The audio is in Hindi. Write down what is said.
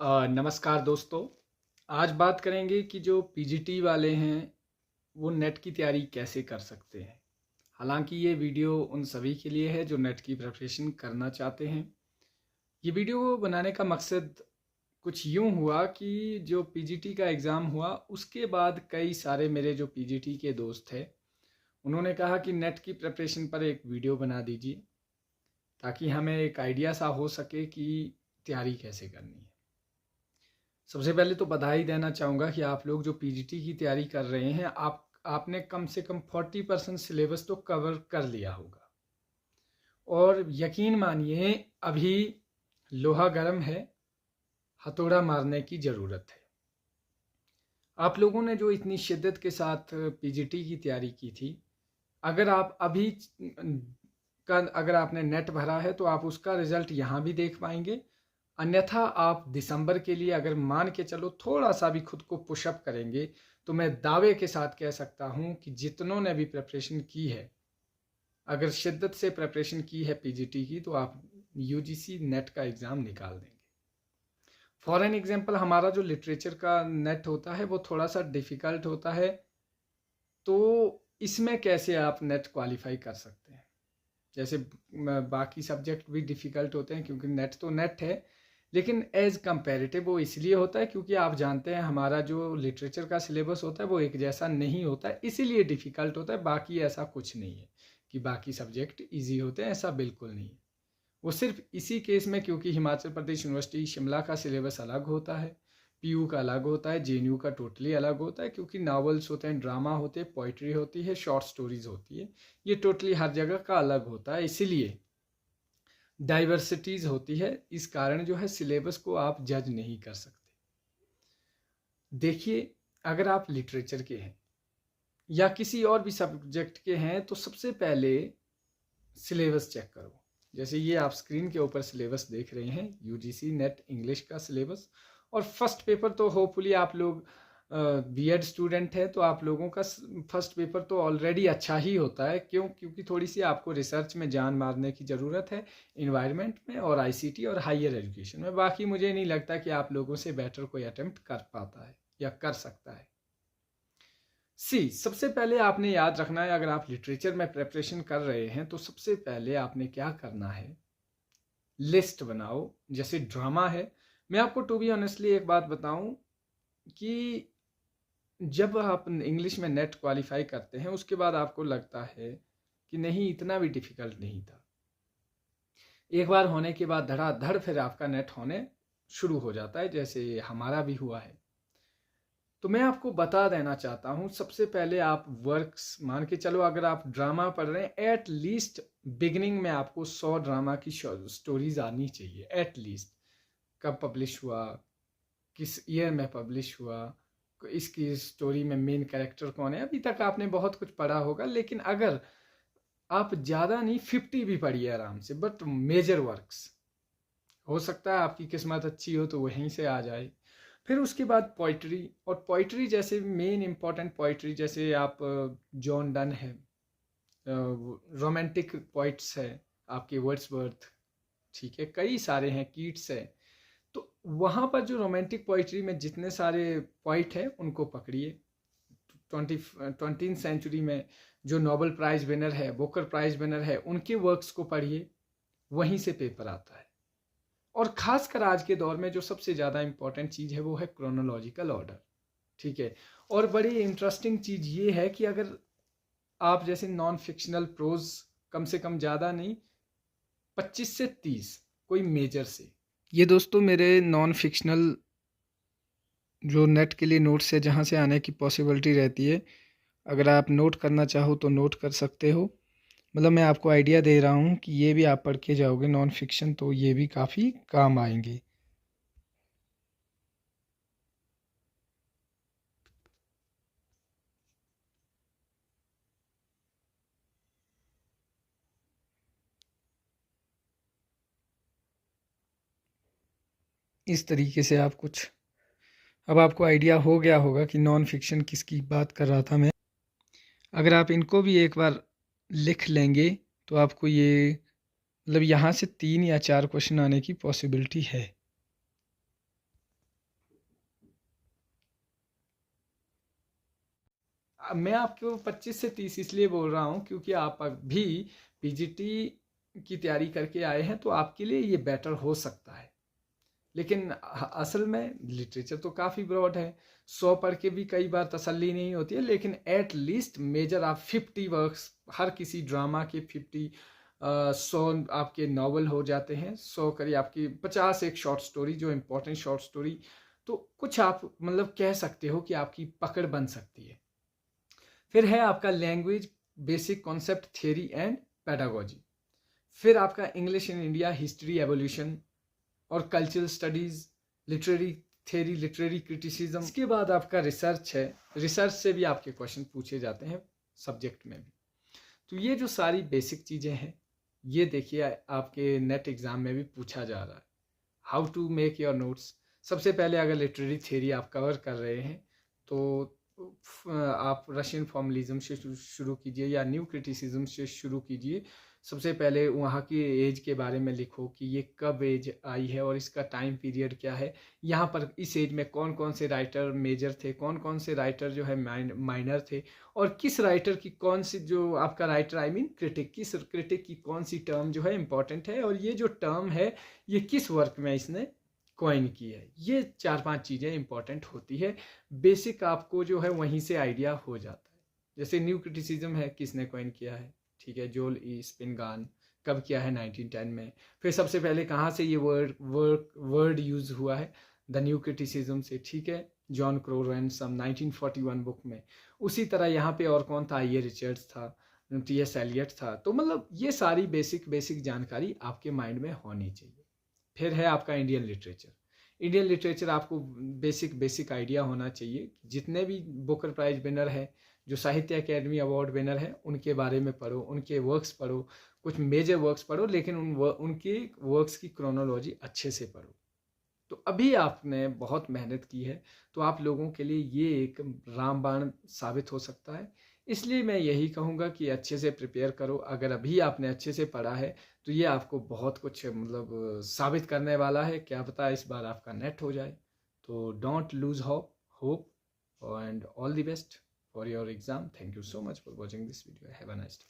नमस्कार दोस्तों। आज बात करेंगे कि जो पीजीटी वाले हैं वो नेट की तैयारी कैसे कर सकते हैं। हालांकि ये वीडियो उन सभी के लिए है जो नेट की प्रिपरेशन करना चाहते हैं। ये वीडियो बनाने का मकसद कुछ यूं हुआ कि जो पीजीटी का एग्ज़ाम हुआ उसके बाद कई सारे मेरे जो पीजीटी के दोस्त थे उन्होंने कहा कि नेट की प्रिपरेशन पर एक वीडियो बना दीजिए ताकि हमें एक आइडिया सा हो सके कि तैयारी कैसे करनी है। सबसे पहले तो बधाई देना चाहूँगा कि आप लोग जो पीजीटी की तैयारी कर रहे हैं आपने कम से कम 40% सिलेबस तो कवर कर लिया होगा। और यकीन मानिए अभी लोहा गर्म है, हथौड़ा मारने की ज़रूरत है। आप लोगों ने जो इतनी शिद्दत के साथ पीजीटी की तैयारी की थी, अगर आप अभी अगर आपने नेट भरा है तो आप उसका रिज़ल्ट यहाँ भी देख पाएंगे। अन्यथा आप दिसंबर के लिए अगर मान के चलो थोड़ा सा भी खुद को पुशअप करेंगे तो मैं दावे के साथ कह सकता हूँ कि जितनों ने भी प्रिपरेशन की है, अगर शिद्दत से प्रिपरेशन की है पीजीटी की, तो आप यूजीसी नेट का एग्ज़ाम निकाल देंगे। फॉर एन एग्जाम्पल हमारा जो लिटरेचर का नेट होता है वो थोड़ा सा डिफ़िकल्ट होता है, तो इसमें कैसे आप नेट क्वालिफाई कर सकते हैं। जैसे बाकी सब्जेक्ट भी डिफ़िकल्ट होते हैं क्योंकि नेट तो नेट है, लेकिन एज कंपेरेटिव वो इसलिए होता है क्योंकि आप जानते हैं हमारा जो लिटरेचर का सिलेबस होता है वो एक जैसा नहीं होता है, इसीलिए डिफ़िकल्ट होता है। बाकी ऐसा कुछ नहीं है कि बाकी सब्जेक्ट इजी होते हैं, ऐसा बिल्कुल नहीं है। वो सिर्फ इसी केस में क्योंकि हिमाचल प्रदेश यूनिवर्सिटी शिमला का सिलेबस अलग होता है, पीयू का अलग होता है, जेएनयू का टोटली अलग होता है, क्योंकि नावल्स होते हैं, ड्रामा होते हैं, पोइट्री होती है, शॉर्ट स्टोरीज होती है। ये टोटली हर जगह का अलग होता है, इसीलिए डाइवर्सिटीज़ होती है। इस कारण जो है सिलेबस को आप जज नहीं कर सकते। देखिए, अगर आप लिटरेचर के हैं या किसी और भी सब्जेक्ट के हैं तो सबसे पहले सिलेबस चेक करो। जैसे ये आप स्क्रीन के ऊपर सिलेबस देख रहे हैं, यूजीसी नेट इंग्लिश का सिलेबस। और फर्स्ट पेपर तो होपफुली आप लोग बीएड स्टूडेंट है तो आप लोगों का फर्स्ट पेपर तो ऑलरेडी अच्छा ही होता है। क्यों? क्योंकि थोड़ी सी आपको रिसर्च में जान मारने की ज़रूरत है, इन्वायरमेंट में और आईसीटी और हायर एजुकेशन में। बाकी मुझे नहीं लगता कि आप लोगों से बेटर कोई अटेम्प्ट कर पाता है या कर सकता है। सबसे पहले आपने याद रखना है, अगर आप लिटरेचर में प्रिपरेशन कर रहे हैं तो सबसे पहले आपने क्या करना है, लिस्ट बनाओ। जैसे ड्रामा है, मैं आपको टू बी ऑनेस्टली एक बात बताऊं कि जब आप इंग्लिश में नेट क्वालिफाई करते हैं उसके बाद आपको लगता है कि नहीं इतना भी डिफ़िकल्ट नहीं था। एक बार होने के बाद धड़ाधड़ फिर आपका नेट होने शुरू हो जाता है, जैसे हमारा भी हुआ है। तो मैं आपको बता देना चाहता हूँ, सबसे पहले आप वर्क्स मान के चलो, अगर आप ड्रामा पढ़ रहे हैं एट लीस्ट बिगिनिंग में आपको 100 ड्रामा की स्टोरीज आनी चाहिए एट लीस्ट। कब पब्लिश हुआ, किस ईयर में पब्लिश हुआ, इसकी स्टोरी में मेन कैरेक्टर कौन है। अभी तक आपने बहुत कुछ पढ़ा होगा, लेकिन अगर आप ज़्यादा नहीं 50 भी पढ़िए आराम से, बट मेजर वर्क्स। हो सकता है आपकी किस्मत अच्छी हो तो वहीं से आ जाए। फिर उसके बाद पोइट्री, और पोइट्री जैसे मेन इंपॉर्टेंट पोइट्री जैसे आप जॉन डन है, रोमांटिक पोइट्स है आपके वर्ड्सवर्थ, ठीक है, कई सारे हैं, कीट्स है। तो वहाँ पर जो रोमांटिक पोइट्री में जितने सारे पोइट हैं उनको पकड़िए। 20वीं सेंचुरी में जो नोबेल प्राइज़ विनर है, बुकर प्राइज़ विनर है, उनके वर्क्स को पढ़िए, वहीं से पेपर आता है। और ख़ासकर आज के दौर में जो सबसे ज़्यादा इम्पॉर्टेंट चीज़ है वो है क्रोनोलॉजिकल ऑर्डर, ठीक है। और बड़ी इंटरेस्टिंग चीज़ ये है कि अगर आप जैसे नॉन फिक्शनल प्रोज कम से कम ज़्यादा नहीं 25 से 30 कोई मेजर से, ये दोस्तों मेरे नॉन फिक्शनल जो नेट के लिए नोट्स है जहाँ से आने की पॉसिबिलिटी रहती है, अगर आप नोट करना चाहो तो नोट कर सकते हो। मतलब मैं आपको आइडिया दे रहा हूँ कि ये भी आप पढ़ के जाओगे नॉन फिक्शन तो ये भी काफ़ी काम आएंगे। इस तरीके से आप कुछ, अब आपको आइडिया हो गया होगा कि नॉन फिक्शन किसकी बात कर रहा था मैं। अगर आप इनको भी एक बार लिख लेंगे तो आपको ये मतलब यहाँ से 3 या 4 क्वेश्चन आने की पॉसिबिलिटी है। मैं आपको 25 से 30 इसलिए बोल रहा हूँ क्योंकि आप अभी पीजीटी की तैयारी करके आए हैं, तो आपके लिए ये बेटर हो सकता है। लेकिन असल में लिटरेचर तो काफ़ी ब्रॉड है, 100 पढ़ के भी कई बार तसल्ली नहीं होती है, लेकिन एट लीस्ट मेजर आप 50 वर्क्स, हर किसी ड्रामा के 50 100 आपके नॉवल हो जाते हैं, 100 करिए आपकी 50 एक शॉर्ट स्टोरी, जो इम्पोर्टेंट शॉर्ट स्टोरी, तो कुछ आप मतलब कह सकते हो कि आपकी पकड़ बन सकती है। फिर है आपका language basic concept theory and pedagogy. फिर आपका English in India, history, evolution और cultural studies, literary theory, literary criticism. इसके बाद आपका रिसर्च है, रिसर्च से भी आपके क्वेश्चन पूछे जाते हैं सब्जेक्ट में भी। तो ये जो सारी बेसिक चीज़ें हैं, ये देखिए आपके नेट एग्ज़ाम में भी पूछा जा रहा है। How to make your notes. सबसे पहले अगर लिटरेरी थ्योरी आप कवर कर रहे हैं तो आप रशियन फॉर्मलिज्म से शुरू कीजिए या न्यू क्रिटिसिज्म से शुरू कीजिए। सबसे पहले वहाँ की एज के बारे में लिखो कि ये कब एज आई है और इसका टाइम पीरियड क्या है, यहाँ पर इस एज में कौन कौन से राइटर मेजर थे, कौन कौन से राइटर जो है माइनर थे, और किस राइटर की कौन सी, जो आपका राइटर आई मीन क्रिटिक, किस क्रिटिक की कौन सी टर्म जो है इंपॉर्टेंट है, और ये जो टर्म है ये किस वर्क में इसने कॉइन की है। ये 4-5 चीज़ें इंपॉर्टेंट होती है। बेसिक आपको जो है वहीं से आइडिया हो जाता है। जैसे न्यू क्रिटिसिज्म है, किसने कॉइन किया है, ठीक है, जोल ई स्पिनगान, कब किया है, 1910 में। फिर सबसे पहले कहाँ से ये वर्ड यूज हुआ है, द न्यू क्रिटिसिज्म से, ठीक है, जॉन क्रो रैनसम 1941 बुक में। उसी तरह यहाँ पे और कौन था, ये रिचर्ड्स था, टी.एस. एलियट था। तो मतलब ये सारी बेसिक जानकारी आपके माइंड में होनी चाहिए। फिर है आपका इंडियन लिटरेचर। इंडियन लिटरेचर आपको बेसिक आइडिया होना चाहिए। जितने भी बुकर प्राइज विनर है, जो साहित्य अकेडमी अवार्ड विनर है, उनके बारे में पढ़ो, उनके वर्क्स पढ़ो, कुछ मेजर वर्क्स पढ़ो, लेकिन उनके वर्क्स की क्रोनोलॉजी अच्छे से पढ़ो। तो अभी आपने बहुत मेहनत की है, तो आप लोगों के लिए ये एक रामबाण साबित हो सकता है। इसलिए मैं यही कहूँगा कि अच्छे से प्रिपेयर करो। अगर अभी आपने अच्छे से पढ़ा है तो ये आपको बहुत कुछ मतलब साबित करने वाला है। क्या पता इस बार आपका नेट हो जाए। तो don't lose hope and all the best for your exam. Thank you so much for watching this video. Have a nice day.